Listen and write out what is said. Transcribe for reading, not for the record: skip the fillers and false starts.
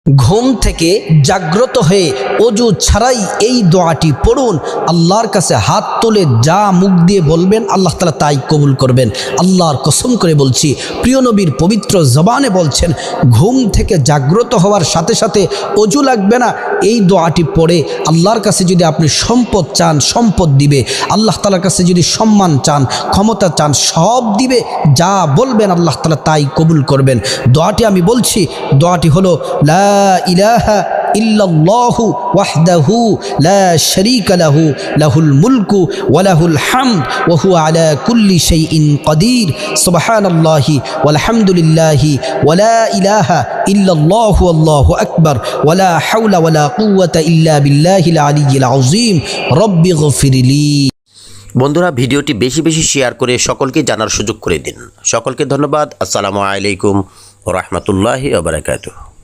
ঘুম থেকে জাগ্রত হয়ে অজু ছাড়াই এই দোয়াটি পড়ুন। আল্লাহর কাছে হাত তুলে যা মুখ দিয়ে বলবেন আল্লাহ তাআলা তাই কবুল করবেন। আল্লাহর কসম করে বলছি, প্রিয় নবীর পবিত্র জবানে বলছেন, ঘুম থেকে জাগ্রত হওয়ার সাথে সাথে অজু লাগবে না। এই দোয়াটি পড়ে আল্লাহর কাছে যদি আপনি সম্পদ চান, সম্পদ দিবে। আল্লাহ তাআলার কাছে যদি সম্মান চান, ক্ষমতা চান, সব দিবে। যা বলবেন আল্লাহ তাআলা তাই কবুল করবেন। দোয়াটি আমি বলছি, দোয়াটি হলো লা ইলাহা ইল্লাল্লাহু ওয়াহদাহু লা শারীকা লাহু লাহুল মুলকু ওয়া লাহুল হামদ ওয়া হুয়া আলা কুল্লি শাইইন কাদির সুবহানাল্লাহি ওয়াল হামদুলিল্লাহি ওয়া লা ইলাহা ইল্লাল্লাহু আল্লাহু আকবার ওয়া লা হাওলা ওয়া লা কুওয়াতা ইল্লা বিল্লাহিল আলিয়্যিল আযীম রব্বিগফিরলি। বন্ধুরা, ভিডিওটি বেশি বেশি শেয়ার করে সকলকে জানার সুযোগ করে দিন। সকলকে ধন্যবাদ। আসসালামু আলাইকুম ওয়া রাহমাতুল্লাহি ওয়া বারাকাতুহু।